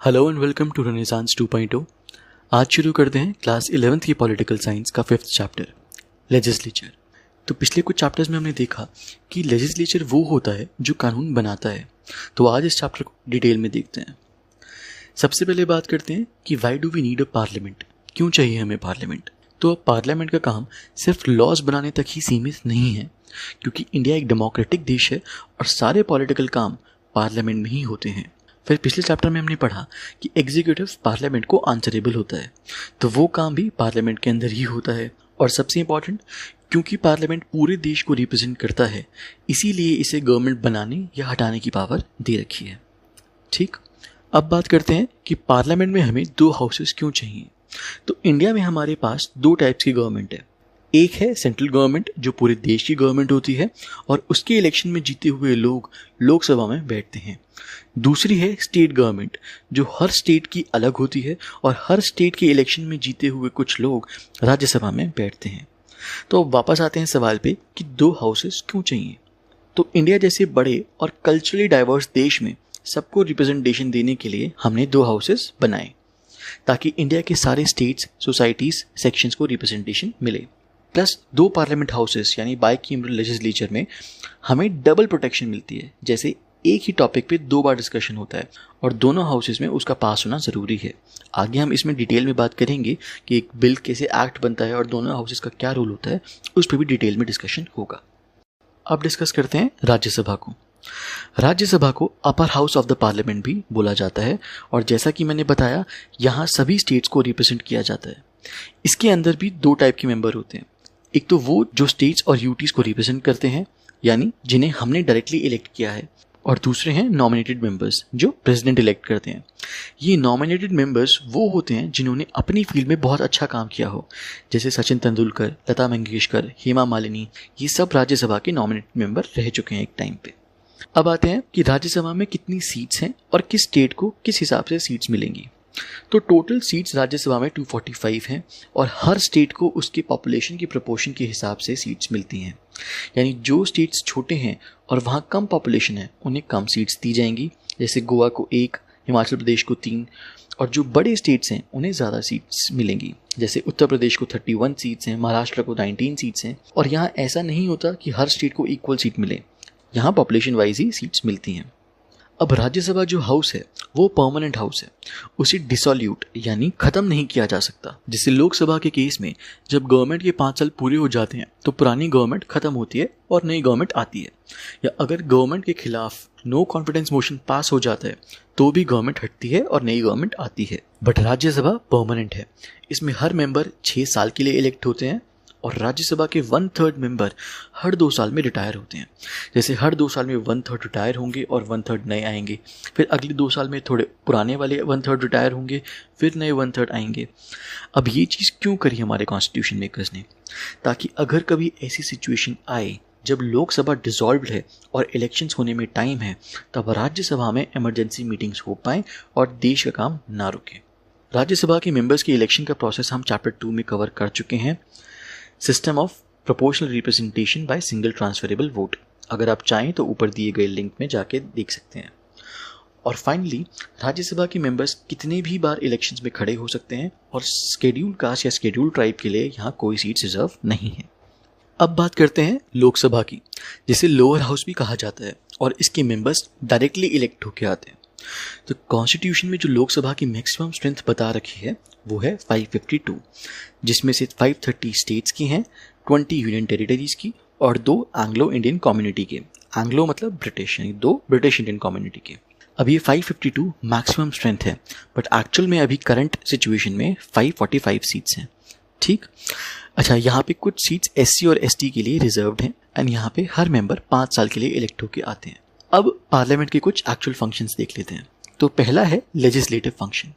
Hello and welcome to renaissance 2.0। आज शुरू करते हैं क्लास 11th की पॉलिटिकल साइंस का 5th चैप्टर लेजिस्लेचर। तो पिछले कुछ चैप्टर्स में हमने देखा कि लेजिस्लेचर वो होता है जो कानून बनाता है। तो आज इस चैप्टर को डिटेल में देखते हैं। सबसे पहले बात करते हैं कि why do we need a parliament, क्यों चाहिए हमें पार्लियामेंट। तो अब पार्लियामेंट का काम सिर्फ लॉज बनाने तक ही सीमित नहीं है, क्योंकि इंडिया एक डेमोक्रेटिक देश है और सारे पॉलिटिकल काम पार्लियामेंट में ही होते हैं। फिर पिछले चैप्टर में हमने पढ़ा कि एग्जीक्यूटिव पार्लियामेंट को आंसरेबल होता है, तो वो काम भी पार्लियामेंट के अंदर ही होता है। और सबसे इंपॉर्टेंट, क्योंकि पार्लियामेंट पूरे देश को रिप्रेजेंट करता है, इसीलिए इसे गवर्नमेंट बनाने या हटाने की पावर दे रखी है। ठीक, अब बात करते हैं कि पार्लियामेंट में हमें 2 हाउसेस क्यों चाहिए। तो इंडिया में हमारे पास 2 टाइप्स की गवर्नमेंट है। एक है सेंट्रल गवर्नमेंट जो पूरे देश की गवर्नमेंट होती है और उसके इलेक्शन में जीते हुए लोग लोकसभा में बैठते हैं। दूसरी है स्टेट गवर्नमेंट जो हर स्टेट की अलग होती है और हर स्टेट के इलेक्शन में जीते हुए कुछ लोग राज्यसभा में बैठते हैं। तो अब वापस आते हैं सवाल पे कि 2 हाउसेस क्यों चाहिए। तो इंडिया जैसे बड़े और कल्चरली डाइवर्स देश में सबको रिप्रेजेंटेशन देने के लिए हमने 2 हाउसेस बनाए, ताकि इंडिया के सारे स्टेट्स, सोसाइटीज, सेक्शंस को रिप्रेजेंटेशन मिले। प्लस 2 पार्लियामेंट हाउसेस यानी बाइकैमरल लेजिस्लेचर में हमें डबल प्रोटेक्शन मिलती है, जैसे एक ही टॉपिक पे 2 बार डिस्कशन होता है और दोनों हाउसेस में उसका पास होना ज़रूरी है। आगे हम इसमें डिटेल में बात करेंगे कि एक बिल कैसे एक्ट बनता है और दोनों हाउसेस का क्या रोल होता है, उस पर भी डिटेल में डिस्कशन होगा। अब डिस्कस करते हैं राज्यसभा को। राज्यसभा को upper house of the parliament भी बोला जाता है और जैसा कि मैंने बताया, यहाँ सभी स्टेट्स को रिप्रेजेंट किया जाता है। इसके अंदर भी 2 टाइप के मेंबर होते हैं। एक तो वो जो स्टेट्स और यूटीज को रिप्रेजेंट करते हैं, यानी जिन्हें हमने डायरेक्टली इलेक्ट किया है, और दूसरे हैं नॉमिनेटेड मेंबर्स जो प्रेसिडेंट इलेक्ट करते हैं। ये नॉमिनेटेड मेंबर्स वो होते हैं जिन्होंने अपनी फील्ड में बहुत अच्छा काम किया हो, जैसे सचिन तेंदुलकर, लता मंगेशकर, हेमा मालिनी, ये सब राज्यसभा के नॉमिनेटेड मेंबर रह चुके हैं एक टाइम पे। अब आते हैं कि राज्यसभा में कितनी सीट्स हैं और किस स्टेट को किस हिसाब से सीट्स मिलेंगी। तो टोटल सीट्स राज्यसभा में 245 हैं और हर स्टेट को उसके पॉपुलेशन की प्रोपोर्शन के हिसाब से सीट्स मिलती हैं। यानी जो स्टेट्स छोटे हैं और वहाँ कम पॉपुलेशन है उन्हें कम सीट्स दी जाएंगी, जैसे गोवा को 1, हिमाचल प्रदेश को 3, और जो बड़े स्टेट्स हैं उन्हें ज़्यादा सीट्स मिलेंगी, जैसे उत्तर प्रदेश को 31 सीट्स हैं, महाराष्ट्र को 19 सीट्स हैं। और यहाँ ऐसा नहीं होता कि हर स्टेट को इक्वल सीट मिले, यहाँ पॉपुलेशन वाइज ही सीट्स मिलती हैं। अब राज्यसभा जो हाउस है वो परमानेंट हाउस है, उसे डिसोल्यूट यानी खत्म नहीं किया जा सकता। जैसे लोकसभा के केस में जब गवर्नमेंट के 5 साल पूरे हो जाते हैं तो पुरानी गवर्नमेंट खत्म होती है और नई गवर्नमेंट आती है, या अगर गवर्नमेंट के खिलाफ नो कॉन्फिडेंस मोशन पास हो जाता है तो भी गवर्नमेंट हटती है और नई गवर्नमेंट आती है। बट राज्यसभा परमानेंट है, इसमें हर मेंबर 6 साल के लिए इलेक्ट होते हैं और राज्यसभा के 1/3 मेंबर हर 2 साल में रिटायर होते हैं। जैसे हर 2 साल में 1/3 रिटायर होंगे और 1/3 नए आएंगे, फिर अगले 2 साल में थोड़े पुराने वाले 1/3 रिटायर होंगे, फिर नए 1/3 आएंगे। अब ये चीज़ क्यों करी हमारे कॉन्स्टिट्यूशन मेकर्स ने, ताकि अगर कभी ऐसी सिचुएशन आए जब लोकसभा डिसॉल्व्ड है और इलेक्शंस होने में टाइम है, तब राज्यसभा में इमरजेंसी मीटिंग्स हो पाएँ और देश का काम ना रुके। राज्यसभा के मेंबर्स के इलेक्शन का प्रोसेस हम चैप्टर 2 में कवर कर चुके हैं, system of proportional representation by single transferable vote. अगर आप चाहें तो ऊपर दिए गए लिंक में जाके देख सकते हैं। और फाइनली, राज्यसभा के मेंबर्स कितने भी बार इलेक्शंस में खड़े हो सकते हैं और शेड्यूल कास्ट या शेड्यूल ट्राइब के लिए यहाँ कोई सीट रिजर्व नहीं है। अब बात करते हैं लोकसभा की, जिसे लोअर हाउस भी कहा जाता है, और इसके मेंबर्स डायरेक्टली इलेक्ट होकर आते हैं। तो कॉन्स्टिट्यूशन में जो लोकसभा की मैक्सिमम स्ट्रेंथ बता रखी है वो है 552, जिसमें से 530 स्टेट्स की हैं, 20 यूनियन टेरिटरीज की और 2 एंग्लो इंडियन कम्युनिटी के। एंग्लो मतलब ब्रिटिश, यानी 2 ब्रिटिश इंडियन कम्युनिटी के। अब ये 552 मैक्सिमम स्ट्रेंथ है, बट एक्चुअल में अभी करंट सिचुएशन में 545 सीट्स हैं। ठीक, अच्छा, यहाँ पे कुछ सीट्स SC और ST के लिए रिजर्व्ड हैं एंड यहाँ पे हर मेंबर 5 साल के लिए इलेक्ट होके आते हैं। अब पार्लियामेंट के कुछ एक्चुअल फंक्शंस देख लेते हैं। तो पहला है लेजिस्लेटिव फंक्शन।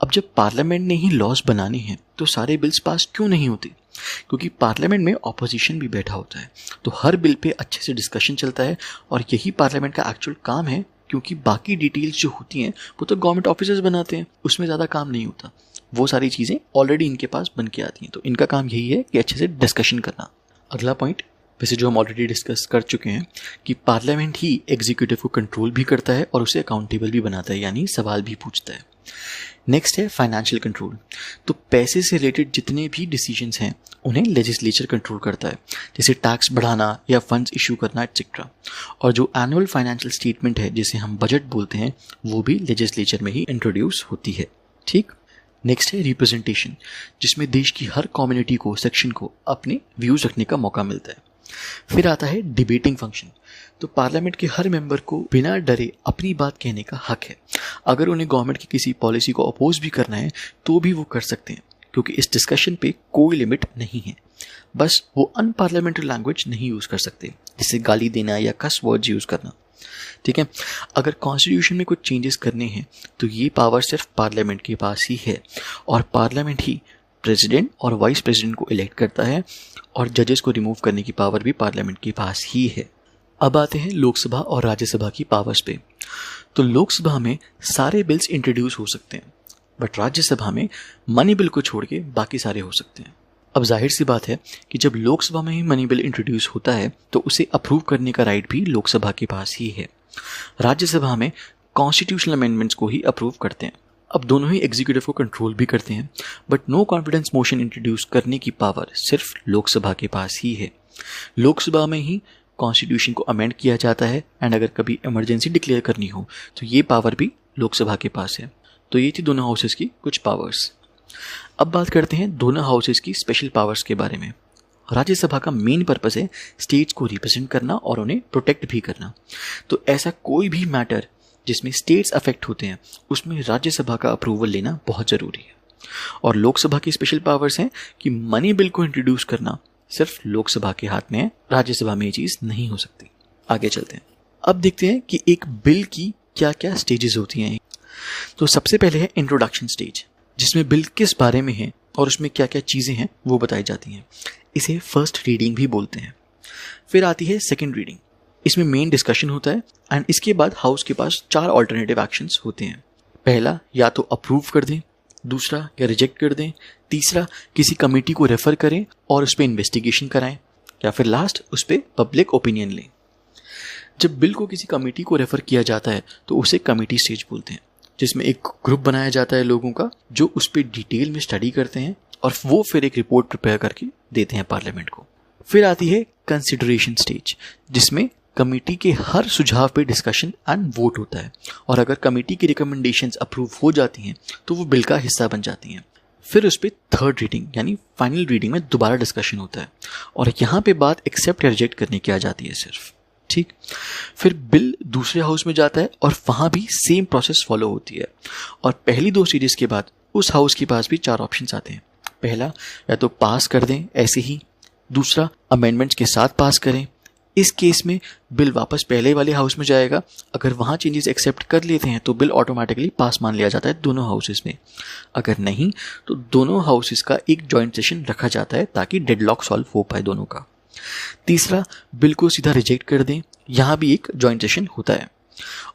अब जब पार्लियामेंट ने ही लॉज बनाने हैं तो सारे बिल्स पास क्यों नहीं होते, क्योंकि पार्लियामेंट में ऑपोजिशन भी बैठा होता है, तो हर बिल पे अच्छे से डिस्कशन चलता है और यही पार्लियामेंट का एक्चुअल काम है, क्योंकि बाकी डिटेल्स जो होती हैं वो तो गवर्नमेंट ऑफिसर्स बनाते हैं, उसमें ज़्यादा काम नहीं होता। वो सारी चीज़ें ऑलरेडी इनके पास बन के आती हैं, तो इनका काम यही है कि अच्छे से डिस्कशन करना। अगला पॉइंट, वैसे जो हम ऑलरेडी डिस्कस कर चुके हैं, कि पार्लियामेंट ही एग्जीक्यूटिव को कंट्रोल भी करता है और उसे अकाउंटेबल भी बनाता है, यानी सवाल भी पूछता है। नेक्स्ट है फाइनेंशियल कंट्रोल। तो पैसे से रिलेटेड जितने भी डिसीजंस हैं उन्हें लेजिस्लेचर कंट्रोल करता है, जैसे टैक्स बढ़ाना या फंड्स इशू करना एटसेट्रा। और जो एनुअल फाइनेंशियल स्टेटमेंट है जिसे हम बजट बोलते हैं वो भी लेजिस्लेचर में ही इंट्रोड्यूस होती है। ठीक। नेक्स्ट है रिप्रेजेंटेशन, जिसमें देश की हर कम्युनिटी को, सेक्शन को अपने व्यूज रखने का मौका मिलता है। फिर आता है डिबेटिंग फंक्शन। तो पार्लियामेंट के हर मेंबर को बिना डरे अपनी बात कहने का हक है। अगर उन्हें गवर्नमेंट की किसी पॉलिसी को अपोज भी करना है तो भी वो कर सकते हैं, क्योंकि इस डिस्कशन पे कोई लिमिट नहीं है। बस वो अनपार्लियामेंट्री लैंग्वेज नहीं यूज कर सकते, जैसे गाली देना या कस वर्ड्स यूज करना। ठीक है। अगर कॉन्स्टिट्यूशन में कुछ चेंजेस करने हैं तो ये पावर सिर्फ पार्लियामेंट के पास ही है, और पार्लियामेंट ही प्रेसिडेंट और वाइस प्रेसिडेंट को इलेक्ट करता है, और जजेस को रिमूव करने की पावर भी पार्लियामेंट के पास ही है। अब आते हैं लोकसभा और राज्यसभा की पावर्स पे। तो लोकसभा में सारे बिल्स इंट्रोड्यूस हो सकते हैं, बट राज्यसभा में मनी बिल को छोड़ के बाकी सारे हो सकते हैं। अब जाहिर सी बात है कि जब लोकसभा में ही मनी बिल इंट्रोड्यूस होता है तो उसे अप्रूव करने का राइट भी लोकसभा के पास ही है। राज्यसभा में कॉन्स्टिट्यूशनल अमेंडमेंट्स को ही अप्रूव करते हैं। अब दोनों ही एग्जीक्यूटिव को कंट्रोल भी करते हैं, but no confidence motion introduce करने की पावर सिर्फ लोकसभा के पास ही है। लोकसभा में ही कॉन्स्टिट्यूशन को अमेंड किया जाता है, एंड अगर कभी इमरजेंसी डिक्लेयर करनी हो तो ये पावर भी लोकसभा के पास है। तो ये थी दोनों हाउसेस की कुछ पावर्स। अब बात करते हैं दोनों हाउसेस की स्पेशल पावर्स के बारे में। राज्यसभा का मेन पर्पस है स्टेट्स को रिप्रेजेंट करना और उन्हें प्रोटेक्ट भी करना। तो ऐसा कोई भी मैटर जिसमें स्टेट्स अफेक्ट होते हैं उसमें राज्यसभा का अप्रूवल लेना बहुत ज़रूरी है। और लोकसभा की स्पेशल पावर्स हैं कि मनी बिल को इंट्रोड्यूस करना सिर्फ लोकसभा के हाथ में है, राज्यसभा में ये चीज़ नहीं हो सकती। आगे चलते हैं। अब देखते हैं कि एक बिल की क्या क्या स्टेजेस होती हैं। तो सबसे पहले है इंट्रोडक्शन स्टेज, जिसमें बिल किस बारे में है और उसमें क्या क्या चीज़ें हैं वो बताई जाती हैं। इसे फर्स्ट रीडिंग भी बोलते हैं। फिर आती है सेकंड रीडिंग। इसमें मेन डिस्कशन होता है, एंड इसके बाद हाउस के पास 4 ऑल्टरनेटिव एक्शंस होते हैं। पहला, या तो अप्रूव कर दें, दूसरा या रिजेक्ट कर दें, तीसरा किसी कमेटी को रेफर करें और उस पर इन्वेस्टिगेशन कराएं, या फिर लास्ट उस पर पब्लिक ओपिनियन लें। जब बिल को किसी कमेटी को रेफर किया जाता है तो उसे कमेटी स्टेज बोलते हैं, जिसमें एक ग्रुप बनाया जाता है लोगों का जो उस पर डिटेल में स्टडी करते हैं और वो फिर एक रिपोर्ट प्रिपेयर करके देते हैं पार्लियामेंट को। फिर आती है कंसिडरेशन स्टेज, जिसमें कमेटी के हर सुझाव पे डिस्कशन एंड वोट होता है, और अगर कमेटी की रिकमेंडेशंस अप्रूव हो जाती हैं तो वो बिल का हिस्सा बन जाती हैं। फिर उस पर थर्ड रीडिंग यानी फाइनल रीडिंग में दोबारा डिस्कशन होता है, और यहाँ पे बात एक्सेप्ट या रिजेक्ट करने की आ जाती है सिर्फ। ठीक। फिर बिल दूसरे हाउस में जाता है और वहाँ भी सेम प्रोसेस फॉलो होती है, और पहली 2 सीरीज के बाद उस हाउस के पास भी 4 ऑप्शंस आते हैं। पहला, या तो पास कर दें ऐसे ही, दूसरा अमेंडमेंट्स के साथ पास करें। इस केस में बिल वापस पहले वाले हाउस में जाएगा, अगर वहाँ चेंजेस एक्सेप्ट कर लेते हैं तो बिल ऑटोमेटिकली पास मान लिया जाता है दोनों हाउसेस में। अगर नहीं तो दोनों हाउसेस का एक जॉइंट सेशन रखा जाता है ताकि डेडलॉक सॉल्व हो पाए दोनों का। तीसरा, बिल को सीधा रिजेक्ट कर दें, यहाँ भी एक जॉइंट सेशन होता है।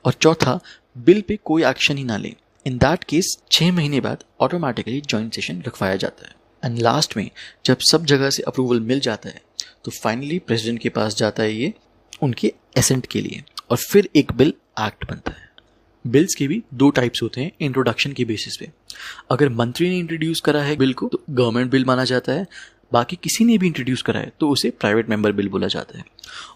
और चौथा, बिल पे कोई एक्शन ही ना लें, इन दैट केस 6 महीने बाद ऑटोमेटिकली जॉइंट सेशन रखवाया जाता है। एंड लास्ट में जब सब जगह से अप्रूवल मिल जाता है तो फाइनली प्रेसिडेंट के पास जाता है ये उनके एसेंट के लिए, और फिर एक बिल एक्ट बनता है। बिल्स के भी 2 टाइप्स होते हैं इंट्रोडक्शन के बेसिस पे। अगर मंत्री ने इंट्रोड्यूस करा है बिल को तो गवर्नमेंट बिल माना जाता है, बाकी किसी ने भी इंट्रोड्यूस करा है तो उसे प्राइवेट मेंबर बिल बोला जाता है।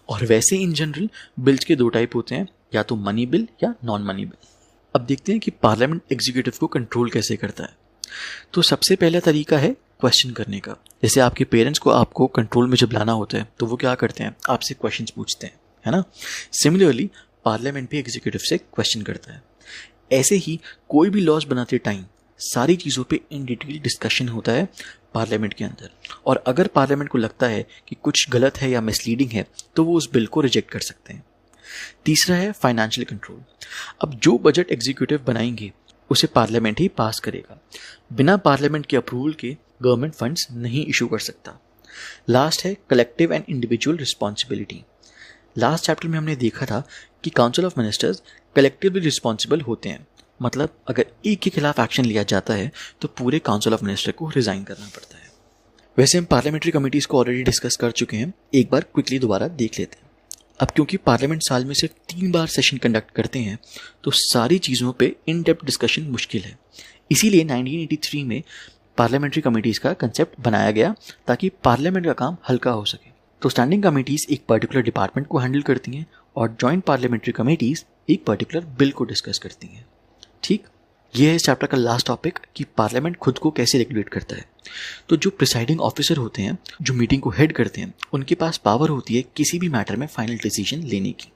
और वैसे इन जनरल बिल्स के 2 टाइप होते हैं, या तो मनी बिल या नॉन मनी बिल। अब देखते हैं कि पार्लियामेंट एग्जीक्यूटिव को कंट्रोल कैसे करता है। तो सबसे पहला तरीका है क्वेश्चन करने का। जैसे आपके पेरेंट्स को आपको कंट्रोल में जब लाना होता है तो वो क्या करते हैं, आपसे क्वेश्चंस पूछते हैं, है ना। सिमिलरली पार्लियामेंट भी एग्जीक्यूटिव से क्वेश्चन करता है। ऐसे ही कोई भी लॉज बनाते टाइम सारी चीज़ों पे इन डिटेल डिस्कशन होता है पार्लियामेंट के अंदर, और अगर पार्लियामेंट को लगता है कि कुछ गलत है या मिसलीडिंग है तो वो उस बिल को रिजेक्ट कर सकते हैं। तीसरा है फाइनेंशियल कंट्रोल। अब जो बजट एग्जीक्यूटिव बनाएंगे उसे पार्लियामेंट ही पास करेगा, बिना पार्लियामेंट के अप्रूवल के गवर्नमेंट फंड्स नहीं इशू कर सकता। लास्ट है collective and individual responsibility. Last chapter में हमने देखा था कि council of ministers collectively responsible होते हैं, मतलब अगर एक के खिलाफ एक्शन लिया जाता है तो पूरे काउंसिल ऑफ मिनिस्टर को रिजाइन करना पड़ता है। वैसे हम पार्लियामेंट्री कमिटीज़ को ऑलरेडी डिस्कस कर चुके हैं, एक बार क्विकली दोबारा देख लेते हैं। अब क्योंकि पार्लियामेंट साल में सिर्फ 3 बार सेशन कंडक्ट करते हैं तो सारी चीज़ों पे इन डेप्थ डिस्कशन मुश्किल है। इसीलिए 1983 में पार्लियामेंट्री कमेटीज़ का कंसेप्ट बनाया गया ताकि पार्लियामेंट का काम हल्का हो सके। तो स्टैंडिंग कमेटीज़ एक पर्टिकुलर डिपार्टमेंट को हैंडल करती हैं और जॉइंट पार्लियामेंट्री कमेटीज़ एक पर्टिकुलर बिल को डिस्कस करती हैं। ठीक, ये है इस चैप्टर का लास्ट टॉपिक कि पार्लियामेंट खुद को कैसे रेगुलेट करता है। तो जो प्रिसाइडिंग ऑफिसर होते हैं, जो मीटिंग को हेड करते हैं, उनके पास पावर होती है किसी भी मैटर में फाइनल डिसीजन लेने की।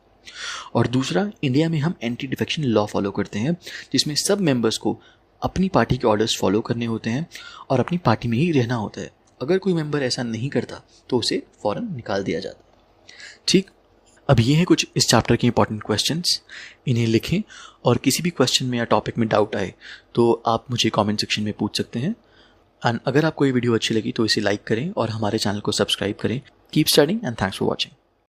और दूसरा, इंडिया में हम एंटी डिफेक्शन लॉ फॉलो करते हैं जिसमें सब मेंबर्स को अपनी पार्टी के ऑर्डर्स फॉलो करने होते हैं और अपनी पार्टी में ही रहना होता है। अगर कोई मेंबर ऐसा नहीं करता तो उसे फौरन निकाल दिया जाता है। ठीक, अब ये हैं कुछ इस चैप्टर के इंपॉर्टेंट क्वेश्चंस, इन्हें लिखें और किसी भी क्वेश्चन में या टॉपिक में डाउट आए तो आप मुझे कमेंट सेक्शन में पूछ सकते हैं। एंड अगर आपको ये वीडियो अच्छी लगी तो इसे लाइक करें और हमारे चैनल को सब्सक्राइब करें। Keep studying and thanks for watching.